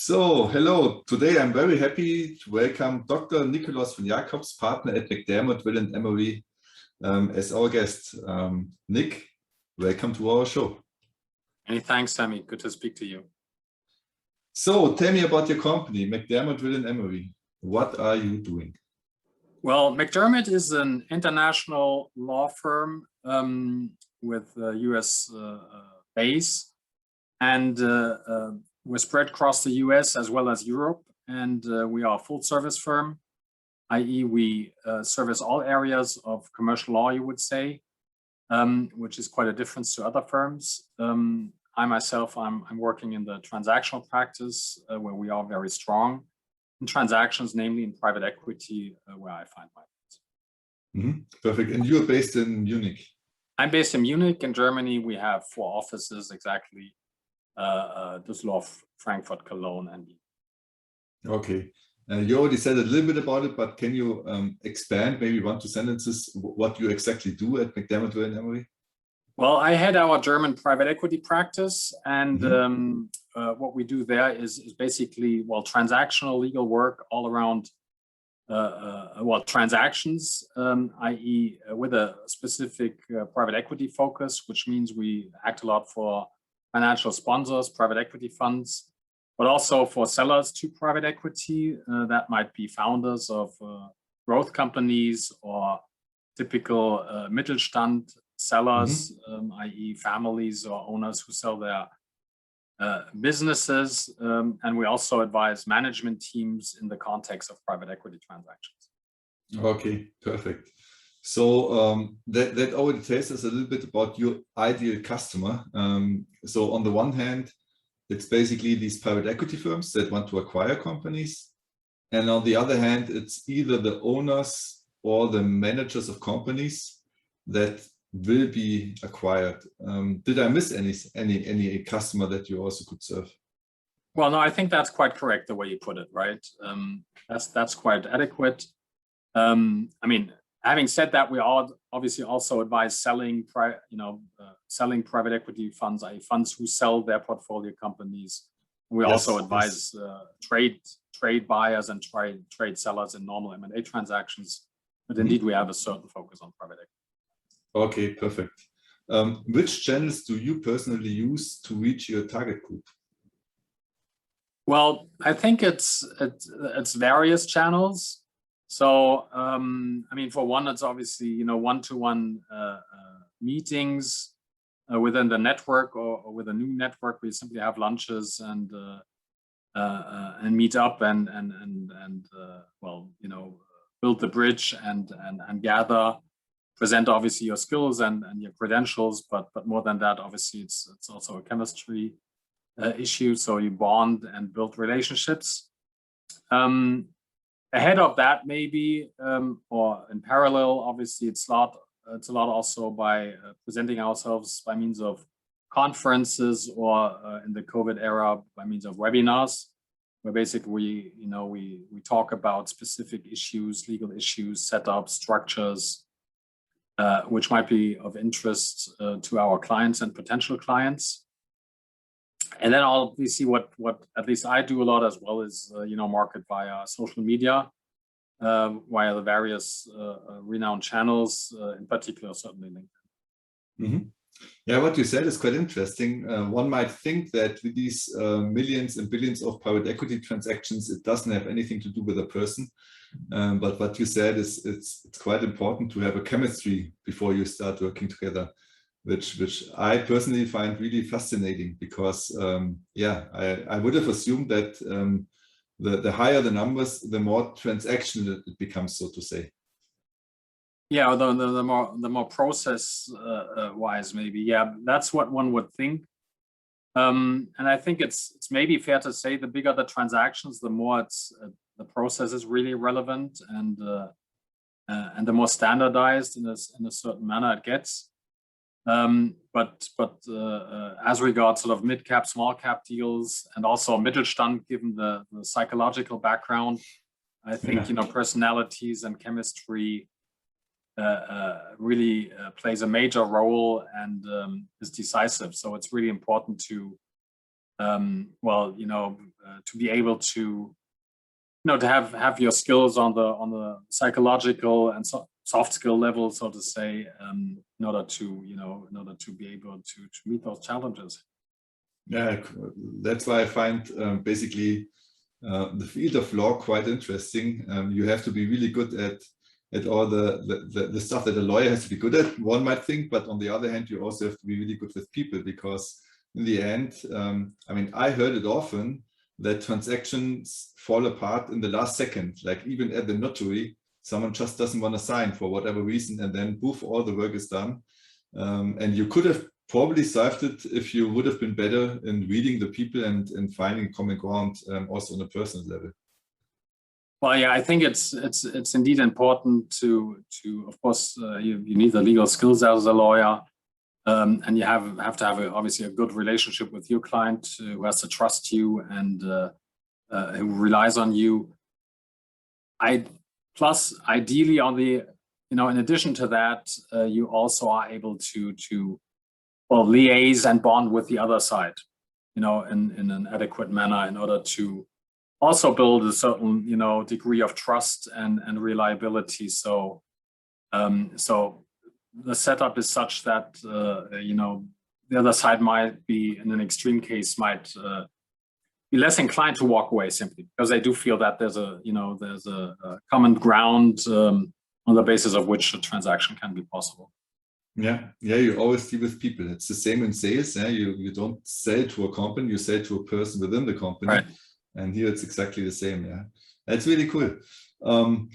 So, hello. Today I'm very happy to welcome Dr. Nikolaus von Jacobs, partner at McDermott Will Emery, as our guest. Nick, welcome to our show. Many thanks, Sammy. Good to speak to you. So, tell me about your company, McDermott Will Emery. What are you doing? Well, McDermott is an international law firm with a US base, and we're spread across the US as well as Europe, and we are a full service firm, i.e. we service all areas of commercial law, you would say, which is quite a difference to other firms. I myself, I'm working in the transactional practice where we are very strong in transactions, namely in private equity, where I find my place. Perfect. And you're based in Munich? I'm based in Munich. In Germany, we have 4 offices exactly. Düsseldorf, Frankfurt, Cologne, and okay. You already said a little bit about it, but can you expand maybe 1 to 2 sentences what you exactly do at McDermott Will Emery? Well, I head our German private equity practice, and what we do there is basically, well, transactional legal work all around, transactions, i.e. with a specific private equity focus, which means we act a lot for financial sponsors, private equity funds, but also for sellers to private equity. That might be founders of growth companies or typical Mittelstand sellers, i.e. families or owners who sell their businesses. And we also advise management teams in the context of private equity transactions. Okay, perfect. So that already tells us a little bit about your ideal customer. So on the one hand, it's basically these private equity firms that want to acquire companies. And on the other hand, it's either the owners or the managers of companies that will be acquired. Did I miss any customer that you also could serve? Well, no, I think that's quite correct the way you put it, right? That's quite adequate. I mean, having said that, we obviously also advise selling private equity funds, i.e. funds who sell their portfolio companies. We also advise trade buyers and trade sellers in normal M&A transactions. But indeed, we have a certain focus on private equity. Okay, perfect. Which channels do you personally use to reach your target group? Well, I think it's various channels. So, I mean, for one, it's obviously, one-to-one meetings within the network or with a new network. We simply have lunches and meet up and build the bridge and gather, present obviously your skills and your credentials, but more than that, obviously it's also a chemistry issue. So you bond and build relationships. Ahead of that, maybe, or in parallel, obviously, it's a lot also by presenting ourselves by means of conferences or in the COVID era by means of webinars, where basically we talk about specific issues, legal issues, setups, structures, which might be of interest to our clients and potential clients. And then obviously what at least I do a lot as well is, market via social media, via the various renowned channels, in particular, certainly LinkedIn. Yeah, what you said is quite interesting. One might think that with these millions and billions of private equity transactions, it doesn't have anything to do with a person. But what you said is it's quite important to have a chemistry before you start working together. Which I personally find really fascinating because, I would have assumed that the higher the numbers, the more transactional it becomes, so to say. Yeah, the more process wise, maybe. Yeah, that's what one would think. And I think it's maybe fair to say the bigger the transactions, the more the process is really relevant and the more standardized in a certain manner it gets. But as regards sort of mid-cap, small-cap deals, and also Mittelstand, given the psychological background, I think personalities and chemistry really plays a major role and is decisive. So it's really important to well, to be able to, to have your skills on the psychological and soft skill level, so to say, in order to be able to meet those challenges. Yeah, that's why I find basically the field of law quite interesting. You have to be really good at all the stuff that a lawyer has to be good at, one might think, but on the other hand, you also have to be really good with people, because in the end, I mean, I heard it often that transactions fall apart in the last second, like even at the notary, someone just doesn't want to sign for whatever reason, and then poof, all the work is done. And you could have probably solved it if you would have been better in reading the people and finding common ground, also on a personal level. Well, yeah, I think it's indeed important to of course, you need the legal skills as a lawyer, and you have to have obviously a good relationship with your client who has to trust you and who relies on you. Plus, ideally, on the in addition to that, you also are able to liaise and bond with the other side, in an adequate manner in order to also build a certain, degree of trust and reliability. So, so the setup is such that, the other side might be, in an extreme case, might be less inclined to walk away simply because they do feel that there's a common ground on the basis of which a transaction can be possible. Yeah, you always deal with people. It's the same in sales. Yeah? You don't sell to a company, you sell to a person within the company. Right. And here it's exactly the same. Yeah, that's really cool.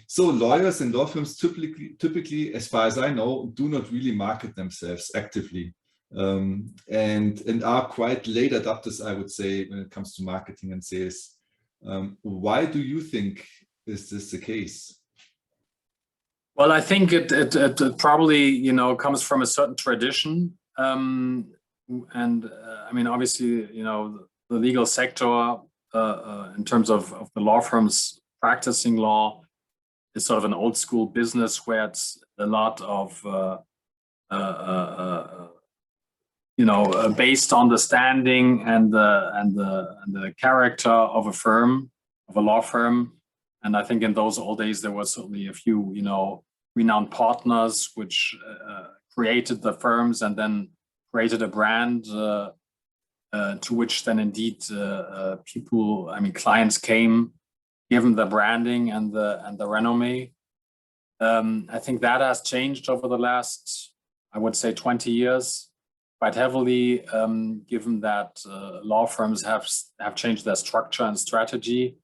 So lawyers and law firms typically, as far as I know, do not really market themselves actively, and are quite late adopters, I would say, when it comes to marketing and sales. Why do you think is this the case? Well, I think it probably comes from a certain tradition, and I mean, obviously, the legal sector, in terms of the law firms practicing law, is sort of an old school business where it's a lot of based on the standing and the character of a firm, of a law firm. And I think in those old days there was certainly a few renowned partners which created the firms and then created a brand to which then indeed clients came, given the branding and the renommee. I think that has changed over the last, I would say, 20 years quite heavily, given that law firms have changed their structure and strategy,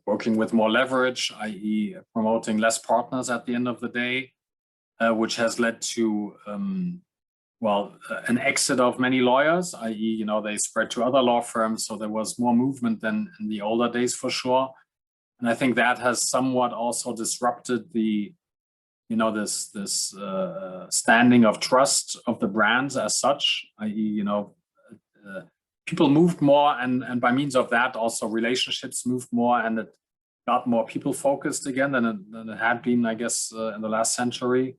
working with more leverage, i.e. promoting less partners at the end of the day, which has led to an exit of many lawyers, i.e., they spread to other law firms. So there was more movement than in the older days, for sure. And I think that has somewhat also disrupted the, this standing of trust of the brands as such, i.e., people moved more, and by means of that, also relationships moved more, and it got more people focused again than it had been, I guess, in the last century.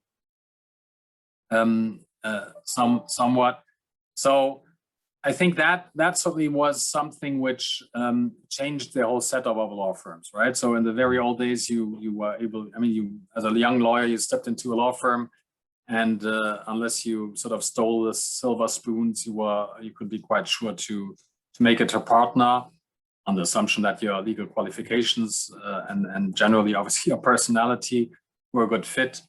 Somewhat. So I think that certainly was something which changed the whole setup of law firms, right? So in the very old days, you were able, you as a young lawyer, you stepped into a law firm, and unless you sort of stole the silver spoons, you could be quite sure to make it a partner, on the assumption that your legal qualifications and generally, obviously, your personality were a good fit.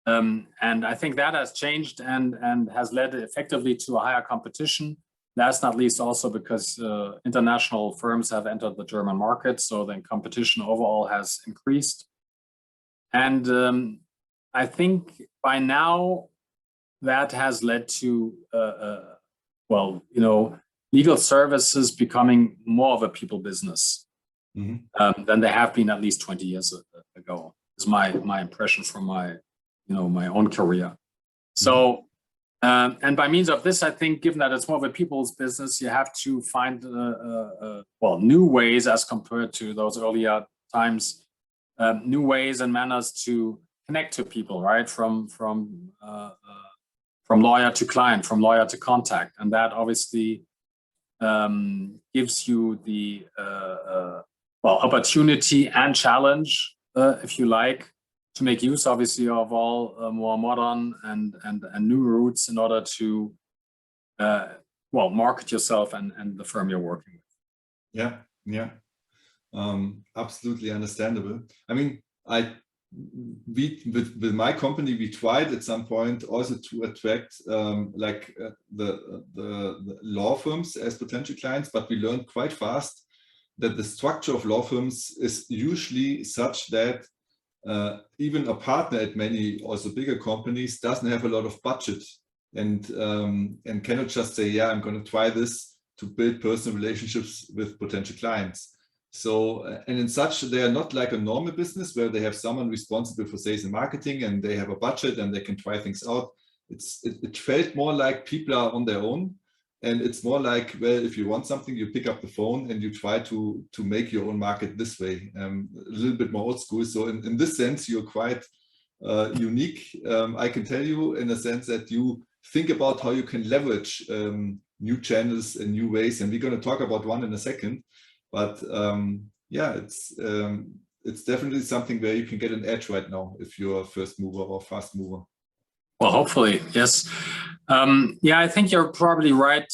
And I think that has changed and has led effectively to a higher competition. Last not least also because international firms have entered the German market, so then competition overall has increased. And I think by now that has led to, legal services becoming more of a people business than they have been at least 20 years ago, is my impression from my own career. So, and by means of this, I think, given that it's more of a people's business, you have to find, new ways as compared to those earlier times, new ways and manners to connect to people, right? From from lawyer to client, from lawyer to contact, and that obviously gives you the opportunity and challenge, if you like, to make use, obviously, of all more modern and new routes in order to market yourself and the firm you're working with. Yeah, absolutely understandable. I mean, with my company, we tried at some point also to attract the law firms as potential clients, but we learned quite fast that the structure of law firms is usually such that even a partner at many also bigger companies doesn't have a lot of budget and cannot just say, yeah, I'm going to try this to build personal relationships with potential clients. So, and in such, they are not like a normal business where they have someone responsible for sales and marketing and they have a budget and they can try things out. It felt more like people are on their own. And it's more like, well, if you want something, you pick up the phone and you try to make your own market this way, a little bit more old school. So in this sense, you're quite unique. I can tell you in a sense that you think about how you can leverage new channels and new ways. And we're going to talk about one in a second. But yeah, it's definitely something where you can get an edge right now if you're a first mover or fast mover. Well, hopefully, yes. Yeah, I think you're probably right.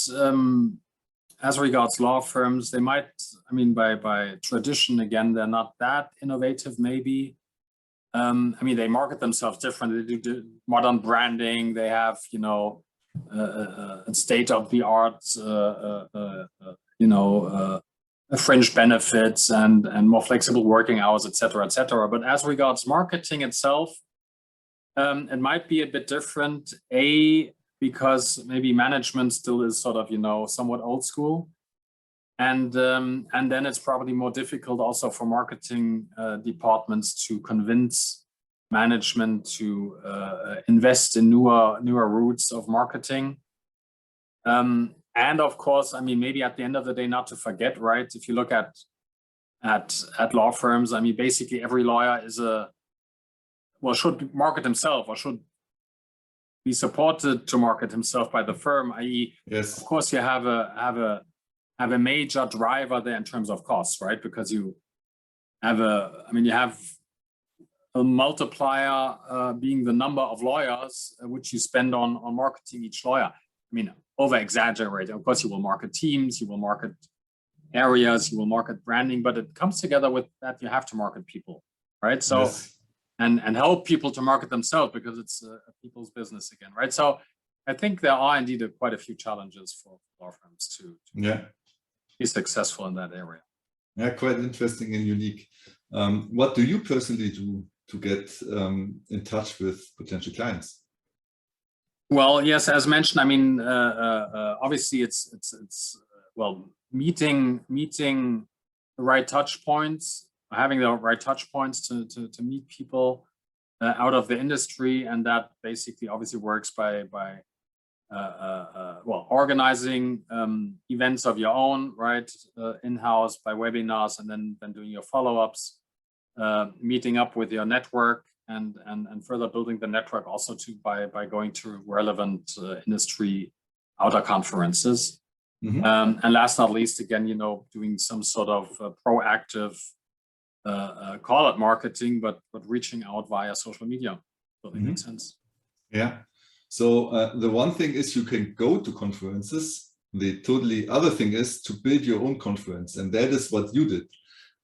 As regards law firms, they might, I mean, by tradition, again, they're not that innovative, maybe. I mean, they market themselves differently. They do modern branding. They have, you know, state-of-the-art, fringe benefits and more flexible working hours, et cetera, et cetera. But as regards marketing itself, it might be a bit different, because maybe management still is sort of, you know, somewhat old school. And then it's probably more difficult also for marketing departments to convince management to invest in newer routes of marketing. And of course, I mean, maybe at the end of the day, not to forget, right? If you look at law firms, I mean, basically every lawyer is should market himself or should be supported to market himself by the firm, i.e., yes, of course, you have a major driver there in terms of costs, right? Because you have you have a multiplier being the number of lawyers which you spend on marketing each lawyer. I mean, over exaggerate. Of course, you will market teams, you will market areas, you will market branding, but it comes together with that you have to market people, right? So. Yes. And help people to market themselves because it's a people's business again, right? So I think there are indeed quite a few challenges for law firms to be successful in that area. Yeah, quite interesting and unique. What do you personally do to get in touch with potential clients? Well, yes, as mentioned, I mean, obviously it's meeting the right touch points. Having the right touch points to meet people out of the industry, and that basically obviously works by organizing events of your own, right, in-house by webinars, and then doing your follow-ups, meeting up with your network, and further building the network also by going to relevant industry outer conferences. Mm-hmm. And last not least, again, you know, doing some sort of proactive call it marketing, but reaching out via social media. So that makes sense. Yeah. So the one thing is you can go to conferences. The totally other thing is to build your own conference, and that is what you did.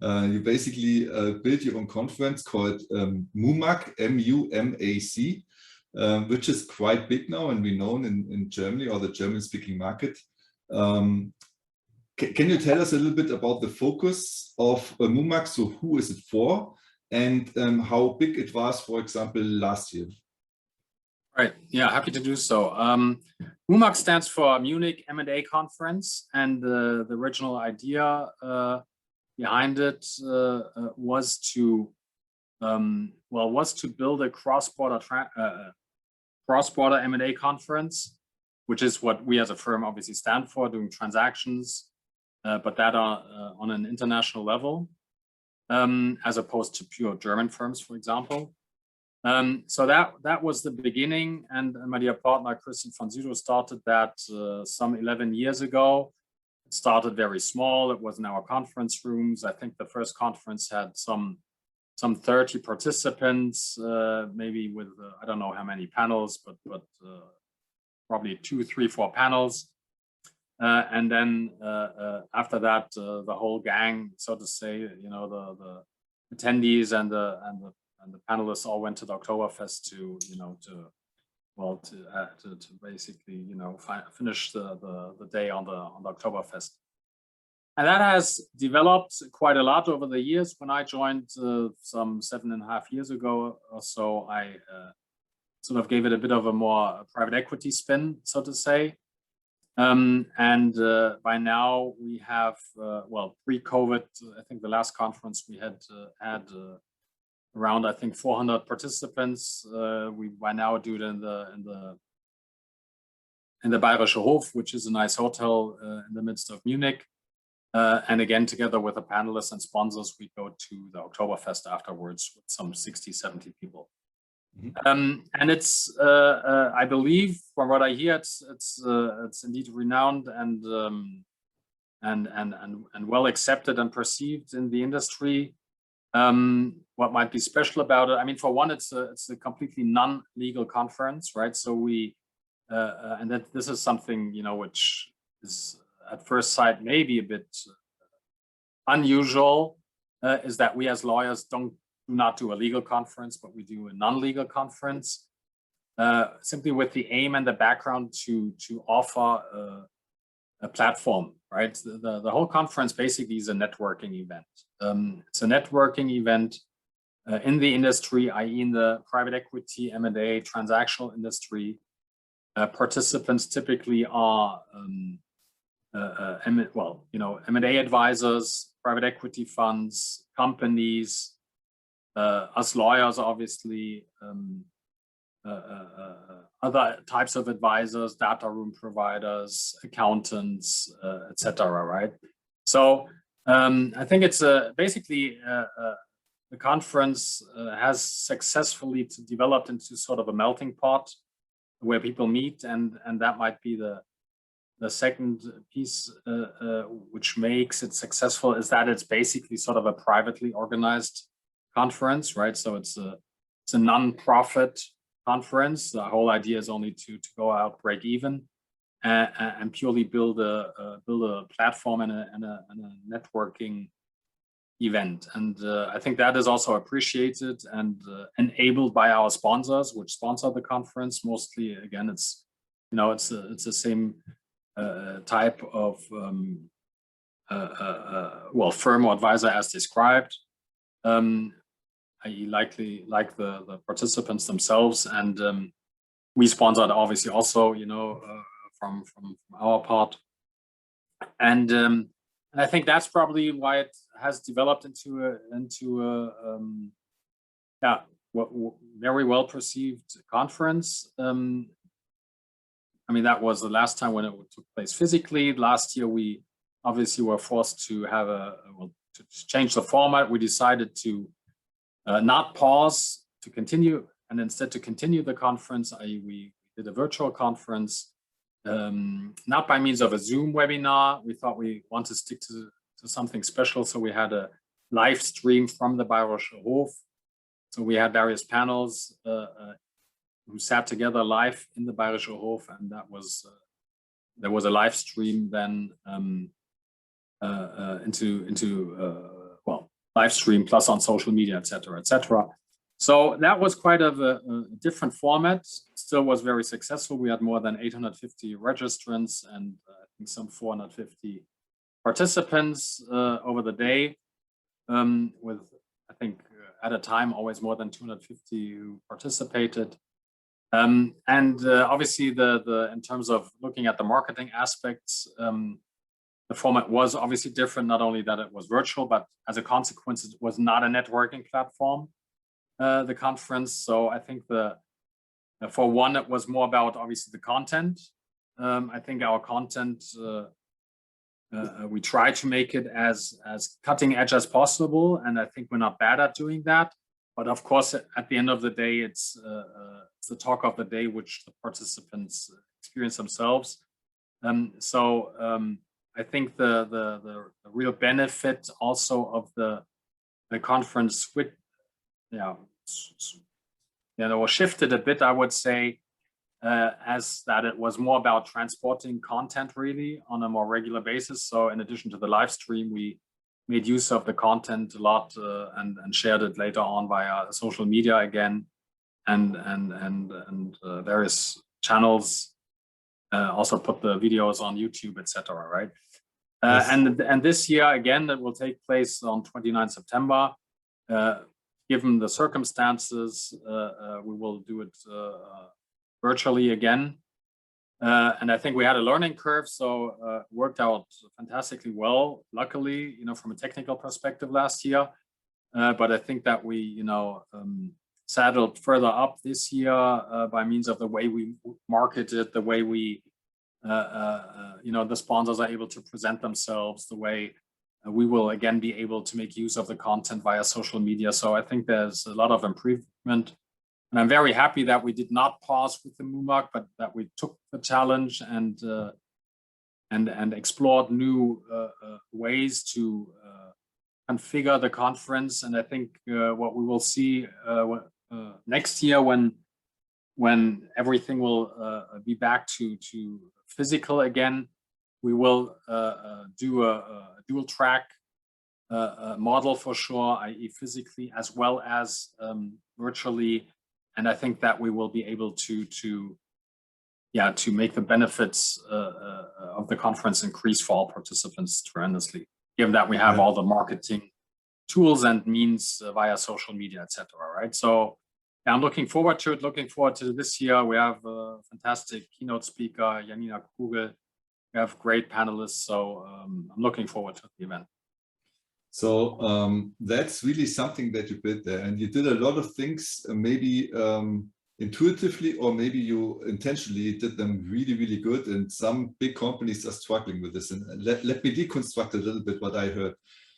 You basically built your own conference called MuMAC, MuMAC, which is quite big now and renowned in Germany or the German-speaking market. Can you tell us a little bit about the focus of MuMAC? So who is it for, and how big it was, for example, last year? Right. Yeah, happy to do so. MuMAC stands for Munich M&A Conference, and the original idea behind it was to build a cross-border M&A conference, which is what we as a firm obviously stand for, doing transactions. But that are on an international level, as opposed to pure German firms, for example. So that was the beginning, and my dear partner Christian von Sydow started that some 11 years ago. It started very small. It was in our conference rooms. I think the first conference had some 30 participants, maybe with I don't know how many panels, but probably 2, 3, 4 panels. And then after that, the whole gang, so to say, the attendees and the panelists all went to the Oktoberfest to basically finish the day on the Oktoberfest. And that has developed quite a lot over the years. When I joined some 7.5 years ago or so, I sort of gave it a bit of a more private equity spin, so to say. And by now we have, pre-COVID, I think the last conference we had around, I think, 400 participants. We by now do it in the Bayerische Hof, which is a nice hotel in the midst of Munich. And again, together with the panelists and sponsors, we go to the Oktoberfest afterwards with some 60, 70 people. Mm-hmm. And it's, I believe, from what I hear, it's indeed renowned and well accepted and perceived in the industry. What might be special about it? I mean, for one, it's a completely non-legal conference, right? So we, and that this is something, which is at first sight maybe a bit unusual, is that we as lawyers do not do a legal conference, but we do a non-legal conference, simply with the aim and the background to offer a platform, right? The whole conference basically is a networking event. It's a networking event in the industry, i.e. in the private equity, M&A, transactional industry. Participants typically are M&A advisors, private equity funds, companies, us lawyers, obviously, other types of advisors, data room providers, accountants, etc. Right? So I think it's basically the conference has successfully developed into sort of a melting pot where people meet, and that might be the second piece which makes it successful, is that it's basically sort of a privately organized conference, right? So it's a non-profit conference. The whole idea is only to go out, break even, and purely build a platform and a networking event. And I think that is also appreciated and enabled by our sponsors, which sponsor the conference. Mostly, again, it's the same type of firm or advisor as described. I likely like the participants themselves, and we sponsored obviously also, from our part, and I think that's probably why it has developed into a very well perceived conference. I mean, that was the last time when it took place physically. Last year, we obviously were forced to have to change the format. We decided to not pause, to continue, and instead to continue the conference. We did a virtual conference, not by means of a Zoom webinar. We thought we want to stick to something special, so we had a live stream from the Bayerische Hof. So we had various panels who sat together live in the Bayerische Hof, and that was there was a live stream then live stream plus on social media, etc., etc. So that was quite a different format. Still was very successful. We had more than 850 registrants and I think some 450 participants over the day, with I think at a time always more than 250 who participated. And obviously in terms of looking at the marketing aspects, the format was obviously different, not only that it was virtual, but as a consequence, it was not a networking platform, the conference. So I think for one, it was more about obviously the content. I think our content, we try to make it as cutting edge as possible. And I think we're not bad at doing that. But of course, at the end of the day, it's the talk of the day, which the participants experience themselves. I think the real benefit also of the conference was shifted a bit, I would say, as that it was more about transporting content really on a more regular basis. So in addition to the live stream, we made use of the content a lot and shared it later on via social media again, and various channels. Also put the videos on YouTube, etc. Right? Yes. And this year again, it will take place on 29 September. Given the circumstances, we will do it virtually again. And I think we had a learning curve, so worked out fantastically well, luckily, from a technical perspective last year. But I think that we, saddled further up this year by means of the way we marketed, the way we, the sponsors are able to present themselves, the way we will again be able to make use of the content via social media. So I think there's a lot of improvement. And I'm very happy that we did not pause with the MuMAC, but that we took the challenge and explored new ways to configure the conference. And I think what we will see next year, when everything will be back to physical again, we will do a dual track model for sure, i.e. physically as well as virtually. And I think that we will be able to make the benefits of the conference increase for all participants tremendously, given that we have all the marketing tools and means via social media, etc. Right? So I'm looking forward to it. Looking forward to this year. We have a fantastic keynote speaker, Janina Kugel. We have great panelists. So I'm looking forward to the event. So that's really something that you did there, and you did a lot of things, maybe intuitively, or maybe you intentionally did them really, really good. And some big companies are struggling with this. And let me deconstruct a little bit what I heard.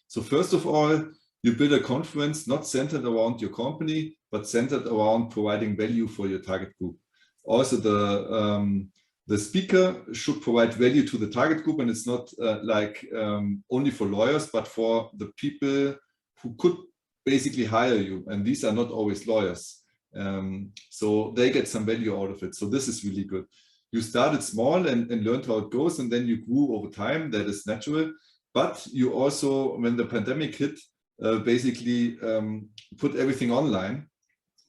So first of all, you build a conference not centered around your company, but centered around providing value for your target group. Also, the speaker should provide value to the target group, and it's not only for lawyers, but for the people who could basically hire you. And these are not always lawyers. So they get some value out of it. So this is really good. You started small and learned how it goes, and then you grew over time. That is natural. But you also, when the pandemic hit, basically put everything online.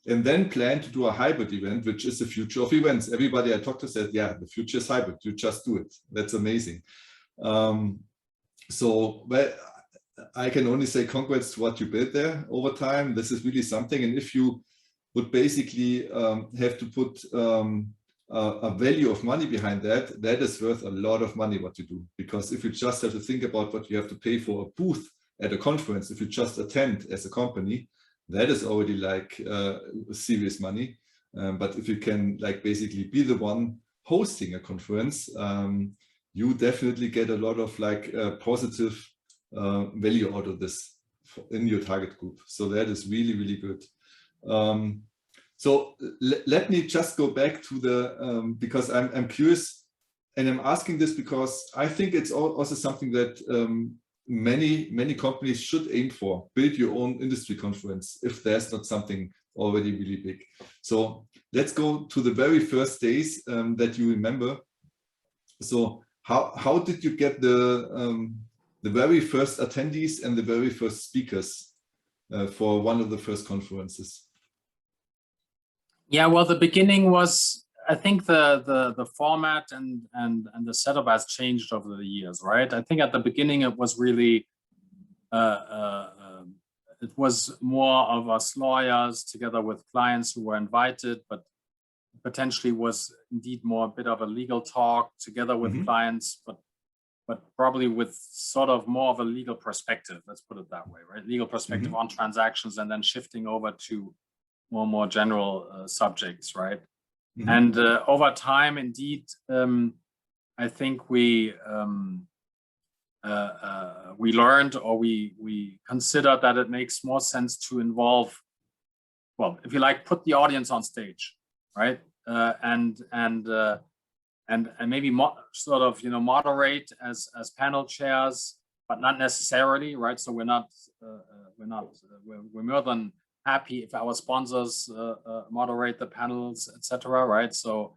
And then plan to do a hybrid event, which is the future of events. Everybody I talked to said, yeah, the future is hybrid. You just do it. That's amazing. So I can only say congrats to what you built there over time. This is really something. And if you would basically have to put a value of money behind that, that is worth a lot of money what you do. Because if you just have to think about what you have to pay for a booth at a conference, if you just attend as a company, that is already like serious money. But if you can basically be the one hosting a conference, you definitely get a lot of positive value out of this in your target group. So that is really, really good. So let me just go back to the, because I'm curious, and I'm asking this because I think it's also something that many companies should aim for. Build your own industry conference if there's not something already really big. So let's go to the very first days that you remember. So how did you get the very first attendees and the very first speakers for one of the first conferences? Yeah, well, the beginning was, I think the format and the setup has changed over the years, right? I think at the beginning it was really, it was more of us lawyers together with clients who were invited, but potentially was indeed more a bit of a legal talk together with clients, but probably with sort of more of a legal perspective, let's put it that way, right? Legal perspective on transactions, and then shifting over to more general subjects, right? And over time, indeed, I think we learned, or we considered that it makes more sense to involve well, if you like, put the audience on stage, right? And maybe sort of, you know, moderate as panel chairs, but not necessarily, right? So we're more than happy if our sponsors moderate the panels, etc., right? So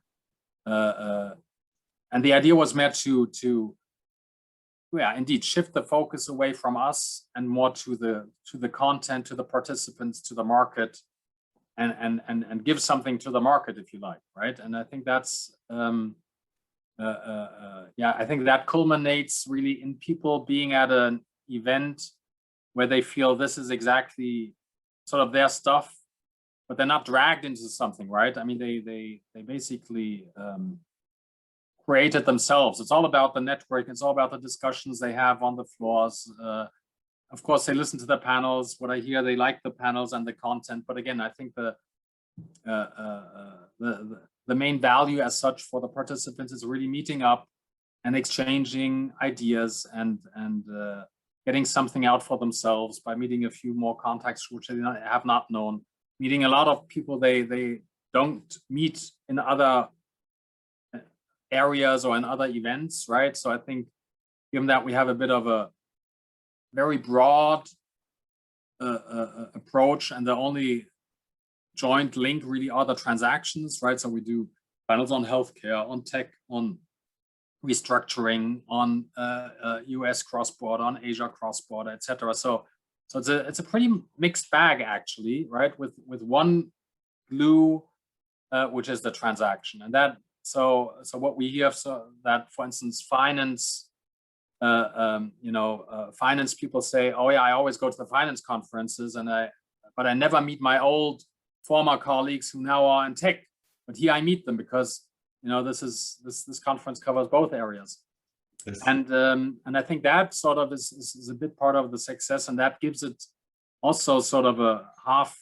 and the idea was meant to yeah, indeed shift the focus away from us and more to the content, to the participants, to the market, and give something to the market, if you like, right? And I think that's yeah, I think that culminates really in people being at an event where they feel this is exactly sort of their stuff, but they're not dragged into something, right? I mean, they basically created themselves. It's all about the network. It's all about the discussions they have on the floors. Of course, they listen to the panels. What I hear, they like the panels and the content. But again, I think the main value as such for the participants is really meeting up and exchanging ideas and getting something out for themselves by meeting a few more contacts which they have not known, meeting a lot of people they don't meet in other areas or in other events, right? So I think given that we have a bit of a very broad approach, and the only joint link really are the transactions, right? So we do panels on healthcare, on tech, on restructuring, on US cross-border, on Asia cross-border, etc. So it's a pretty mixed bag actually, right? With one glue, which is the transaction, and that so what we hear, so that for instance finance, finance people say, oh yeah, I always go to the finance conferences, but I never meet my old former colleagues who now are in tech, but here I meet them because this conference covers both areas. Yes. And I think that sort of is a bit part of the success, and that gives it also sort of a half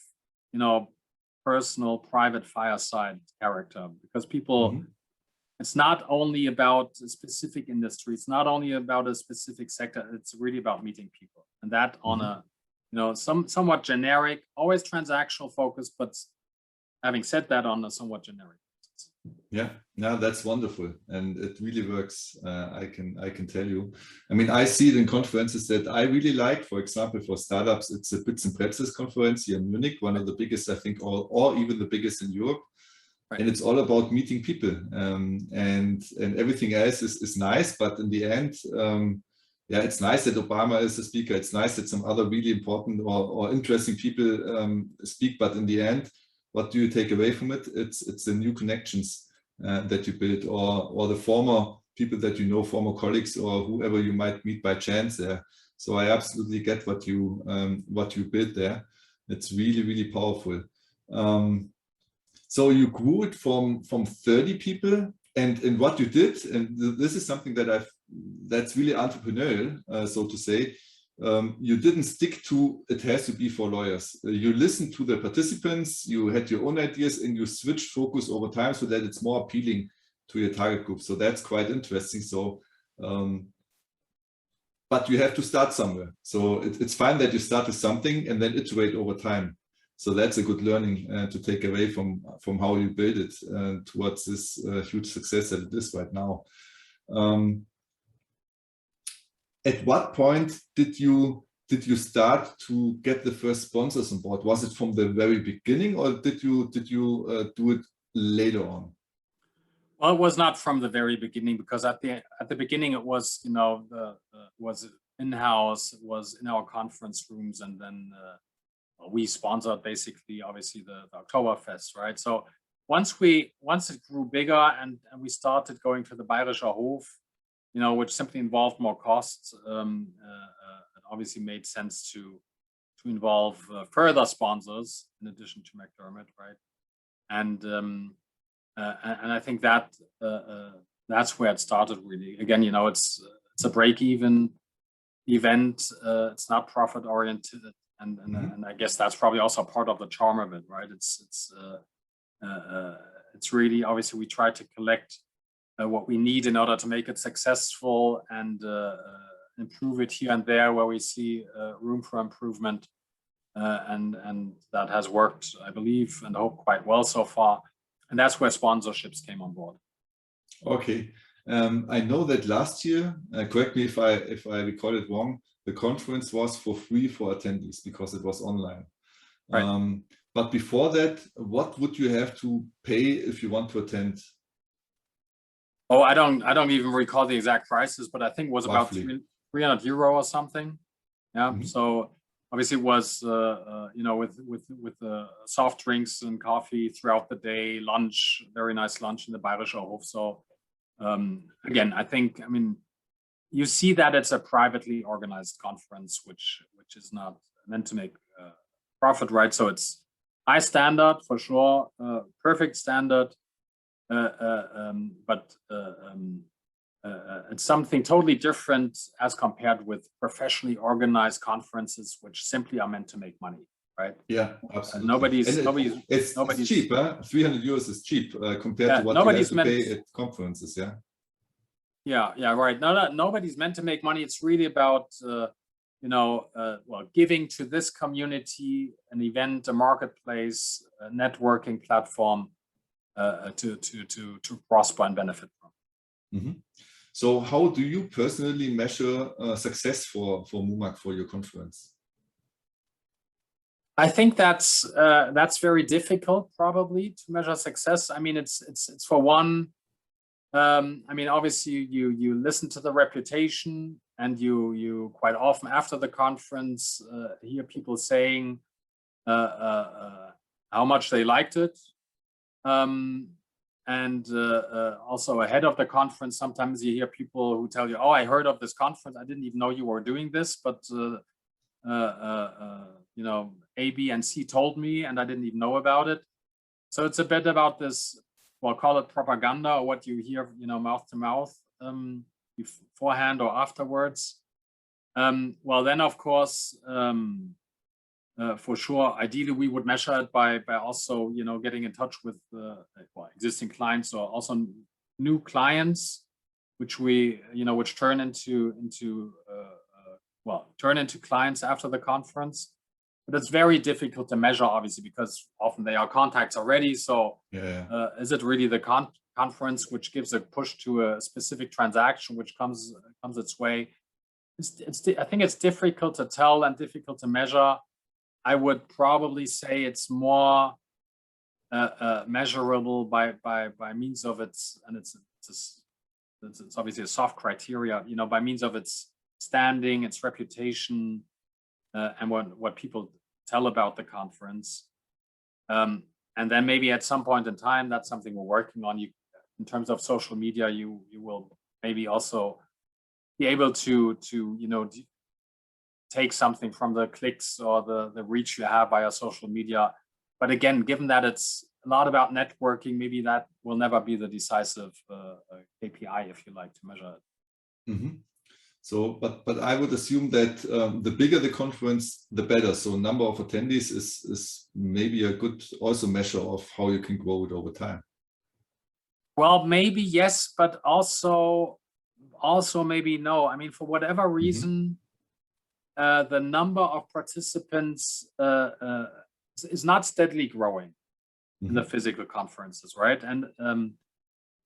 personal private fireside character, because people it's not only about a specific industry, it's not only about a specific sector, it's really about meeting people, and that on a somewhat generic, always transactional focus, but having said that, on a somewhat generic basis. Yeah, no, that's wonderful, and it really works. I can tell you. I mean, I see it in conferences that I really like. For example, for startups, it's a Bits and Pretzels conference here in Munich, one of the biggest, I think, or even the biggest in Europe. Right. And it's all about meeting people, and everything else is nice, but in the end, yeah, it's nice that Obama is a speaker. It's nice that some other really important or interesting people speak. But in the end, what do you take away from it? It's the new connections that you build, or the former people that you know, former colleagues, or whoever you might meet by chance there. So I absolutely get what you built there. It's really, really powerful. So you grew it from 30 people, and what you did, and this is something that's really entrepreneurial, so to say. You didn't stick to it has to be for lawyers. You listened to the participants, you had your own ideas, and you switched focus over time so that it's more appealing to your target group. So that's quite interesting. So, but you have to start somewhere. So it's fine that you start with something and then iterate over time. So that's a good learning to take away from how you build it towards this huge success that it is right now. At what point did you start to get the first sponsors on board? Was it from the very beginning, or did you do it later on? Well, it was not from the very beginning, because at the beginning it was was in-house, it was in our conference rooms, and then we sponsored basically, obviously, the Oktoberfest, right? So once it grew bigger and we started going to the Bayerischer Hof, which simply involved more costs, it obviously made sense to involve further sponsors in addition to McDermott, right? And I think that that's where it started, really. Again, it's a break-even event. It's not profit-oriented. And I guess that's probably also part of the charm of it, right? It's really, obviously, we try to collect what we need in order to make it successful, and improve it here and there where we see room for improvement. and that has worked, I believe, and I hope quite well so far. And that's where sponsorships came on board. Okay, I know that last year, correct me if I recall it wrong, the conference was for free for attendees because it was online. Right. But before that, what would you have to pay if you want to attend? Oh, I don't even recall the exact prices, but I think it was about Roughly. 300 euro or something. Yeah. Mm-hmm. So obviously it was with soft drinks and coffee throughout the day, lunch, very nice lunch in the Bayerischer Hof. So again, I mean, you see that it's a privately organized conference, which is not meant to make profit, right? So it's high standard for sure, perfect standard, but it's something totally different as compared with professionally organized conferences, which simply are meant to make money, right? Yeah, absolutely. It's cheap, huh? 300 euros is cheap compared to what you have to pay at conferences, yeah? Yeah, right. Nobody's meant to make money. It's really about, giving to this community an event, a marketplace, a networking platform to prosper and benefit from. Mm-hmm. So how do you personally measure success for MuMAC, for your conference? I think that's very difficult probably to measure success. I mean, it's for one, I mean, obviously you listen to the reputation, and you quite often after the conference hear people saying how much they liked it. And also ahead of the conference, sometimes you hear people who tell you, oh, I heard of this conference. I didn't even know you were doing this, but A, B, and C told me, and I didn't even know about it. So it's a bit about this, we'll call it propaganda, or what you hear, mouth to mouth, beforehand or afterwards. Well, then, of course, for sure, ideally, we would measure it by also, getting in touch with existing clients, or also new clients, which turn into clients after the conference. But it's very difficult to measure, obviously, because often they are contacts already. So is it really the conference which gives a push to a specific transaction which comes its way? I think it's difficult to tell and difficult to measure. I would probably say it's more measurable by means of its obviously a soft criteria, by means of its standing, its reputation, and what people tell about the conference. And then maybe at some point in time, that's something we're working on. In terms of social media, you will maybe also be able to take something from the clicks or the reach you have via social media. But again, given that it's a lot about networking, maybe that will never be the decisive KPI, if you like, to measure it. Mm-hmm. So, but I would assume that the bigger the conference, the better. So number of attendees is maybe a good also measure of how you can grow it over time. Well, maybe yes, but also maybe no. I mean, for whatever reason, the number of participants is not steadily growing in the physical conferences, right? And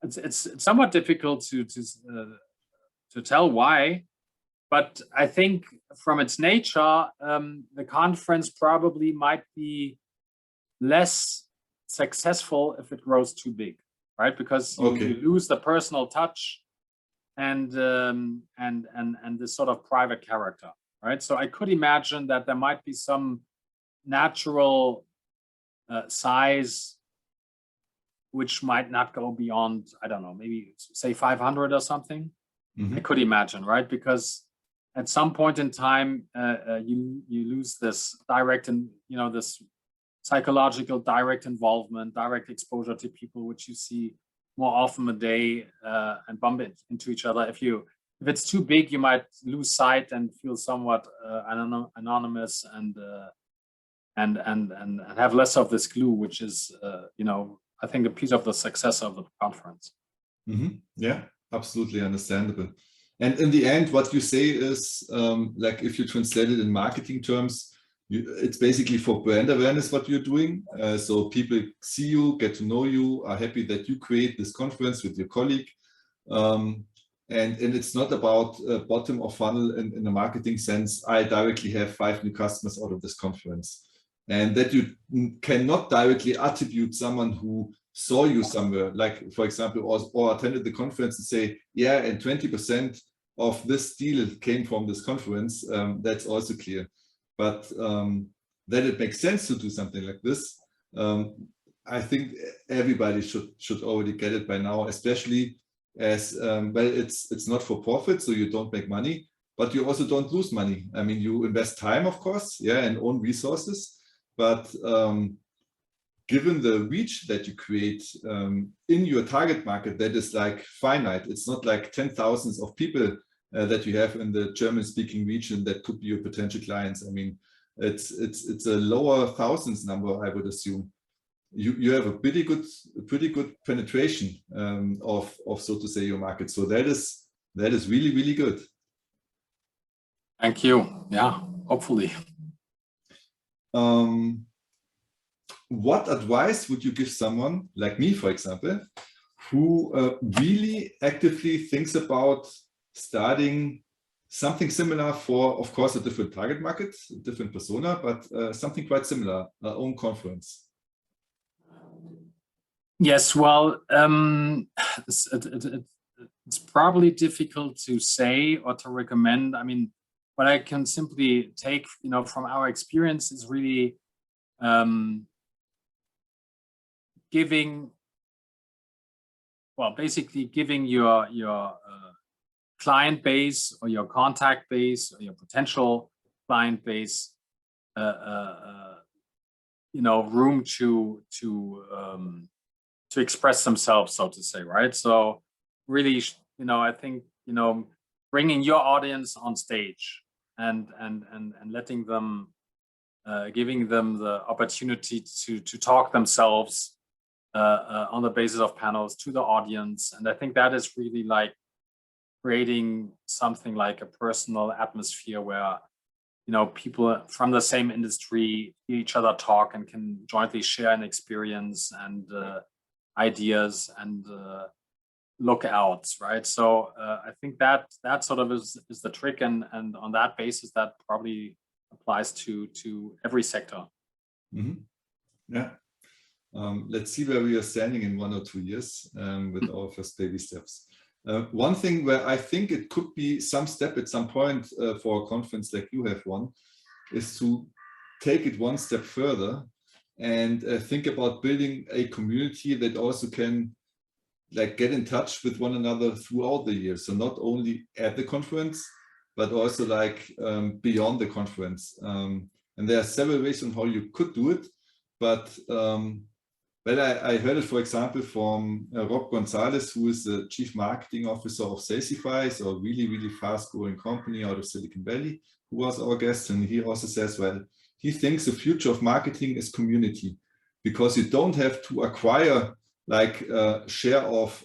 it's somewhat difficult to tell why, but I think from its nature, the conference probably might be less successful if it grows too big, right? Because you lose the personal touch and this sort of private character, right? So I could imagine that there might be some natural size which might not go beyond, I don't know, maybe say 500 or something. I could imagine, right? Because at some point in time, you lose this direct and this psychological direct involvement, direct exposure to people, which you see more often a day and bump into each other. If it's too big, you might lose sight and feel somewhat anonymous and have less of this glue, which is I think a piece of the success of the conference. Yeah, absolutely understandable. And in the end, what you say is, like if you translate it in marketing terms, it's basically for brand awareness what you're doing. So people see you, get to know you, are happy that you create this conference with your colleague. And it's not about bottom of funnel in a marketing sense. I directly have 5 new customers out of this conference. And that you cannot directly attribute someone who saw you somewhere, like for example, or attended the conference and say, yeah, and 20% of this deal came from this conference. That's also clear. But that it makes sense to do something like this, I think everybody should already get it by now, especially as well, it's not for profit, so you don't make money, but you also don't lose money. I mean, you invest time, of course, yeah, and own resources, but given the reach that you create in your target market, that is like finite. It's not like 10,000s of people that you have in the German-speaking region that could be your potential clients. I mean, it's a lower thousands number, I would assume. You have a pretty good penetration of so to say your market. So that is really, really good. Thank you. Yeah, hopefully. What advice would you give someone like me, for example, who really actively thinks about starting something similar for, of course, a different target market, a different persona, but something quite similar, our own conference? Yes, well, it's probably difficult to say or to recommend. I mean, what I can simply take, from our experience is really basically giving your client base or your contact base or your potential client base, room to express themselves, so to say, right? So really, I think, bringing your audience on stage and letting them, giving them the opportunity to talk themselves on the basis of panels to the audience. And I think that is really like creating something like a personal atmosphere where, people from the same industry hear each other talk and can jointly share an experience and ideas and lookouts, right? So I think that sort of is the trick, and on that basis, that probably applies to every sector. Mm-hmm. Yeah. Let's see where we are standing in 1 or 2 years with our first baby steps. One thing where I think it could be some step at some point for a conference like you have one is to take it one step further and think about building a community that also can get in touch with one another throughout the year. So not only at the conference, but also beyond the conference. And there are several ways on how you could do it, but I heard it, for example, from Rob Gonzalez, who is the Chief Marketing Officer of Salesify, so a really, really fast-growing company out of Silicon Valley, who was our guest. And he also says, well, he thinks the future of marketing is community, because you don't have to acquire share of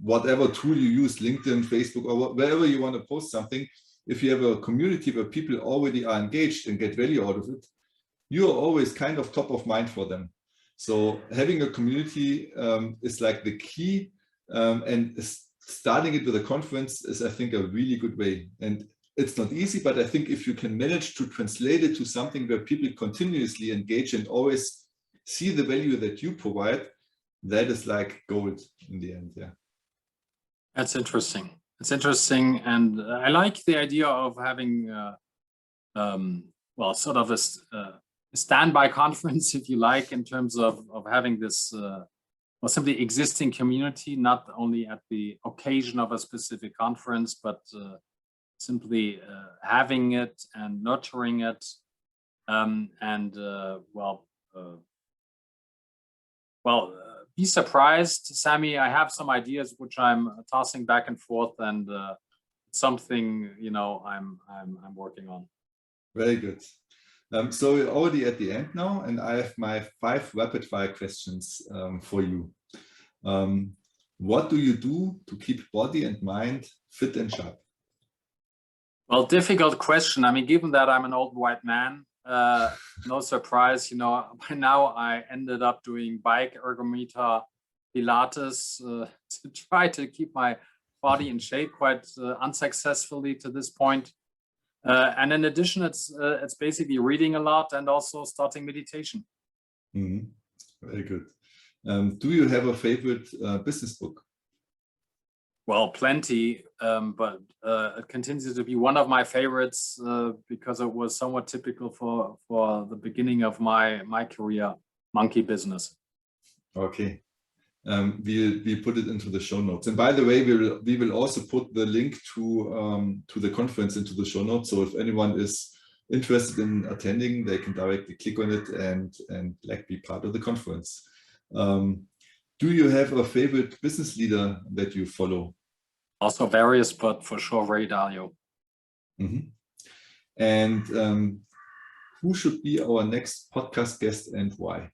whatever tool you use, LinkedIn, Facebook, or wherever you want to post something. If you have a community where people already are engaged and get value out of it, you're always kind of top of mind for them. So having a community is like the key, and starting it with a conference is, I think, a really good way. And it's not easy, but I think if you can manage to translate it to something where people continuously engage and always see the value that you provide, that is like gold in the end. Yeah. That's interesting. It's interesting. And I like the idea of having, sort of a standby conference, if you like, in terms of having this simply existing community, not only at the occasion of a specific conference, but simply having it and nurturing it. Be surprised, Sammy. I have some ideas which I'm tossing back and forth, and something I'm working on. Very good. So we're already at the end now, and I have my 5 rapid fire questions for you. What do you do to keep body and mind fit and sharp? Well, difficult question. I mean, given that I'm an old white man, No surprise, by now I ended up doing bike ergometer Pilates to try to keep my body in shape quite unsuccessfully to this point. And in addition, it's basically reading a lot and also starting meditation. Very good. Do you have a favorite business book? Well, plenty, but it continues to be one of my favorites because it was somewhat typical for the beginning of my career, Monkey Business. Okay. We put it into the show notes. And by the way, we will also put the link to the conference into the show notes. So if anyone is interested in attending, they can directly click on it and like be part of the conference. Do you have a favorite business leader that you follow? Also various, but for sure, Ray Dalio. And who should be our next podcast guest and why?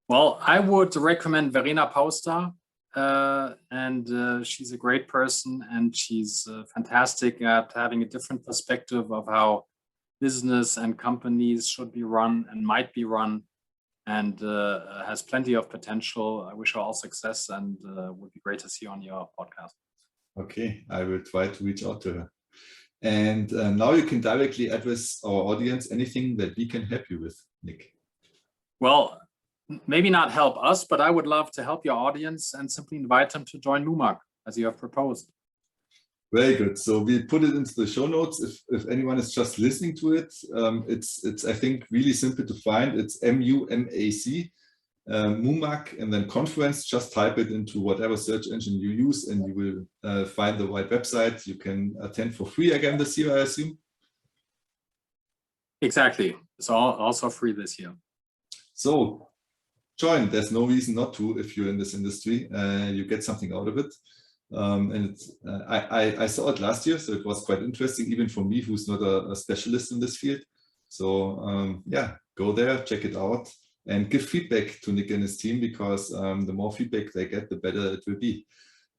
Well, I would recommend Verena Pauster, and she's a great person, and she's fantastic at having a different perspective of how business and companies should be run and might be run, and has plenty of potential. I wish her all success, and would be great to see her on your podcast. Okay, I will try to reach out to her. And now you can directly address our audience, anything that we can help you with, Nick. Well, maybe not help us, but I would love to help your audience and simply invite them to join MuMAC as you have proposed. Very good. So we put it into the show notes. If anyone is just listening to it, it's I think really simple to find. It's MuMAC. MuMAC and then conference. Just type it into whatever search engine you use and you will find the right website. You can attend for free again this year, I assume. Exactly. It's also free this year. So join. There's no reason not to if you're in this industry. You get something out of it. And I saw it last year, so it was quite interesting, even for me, who's not a specialist in this field. So yeah, go there, check it out. And give feedback to Nick and his team, because the more feedback they get, the better it will be.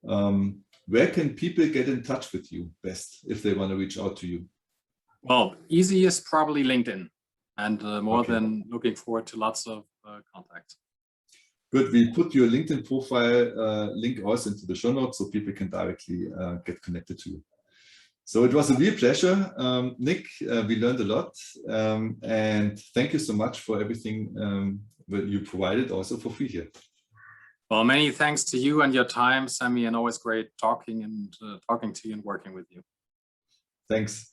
Where can people get in touch with you best if they want to reach out to you? Well, easiest probably LinkedIn, and more than looking forward to lots of contacts. Good. We put your LinkedIn profile link also into the show notes so people can directly get connected to you. So it was a real pleasure, Nick. We learned a lot, and thank you so much for everything that you provided also for free here. Well, many thanks to you and your time, Sammy, and always great talking to you and working with you. Thanks.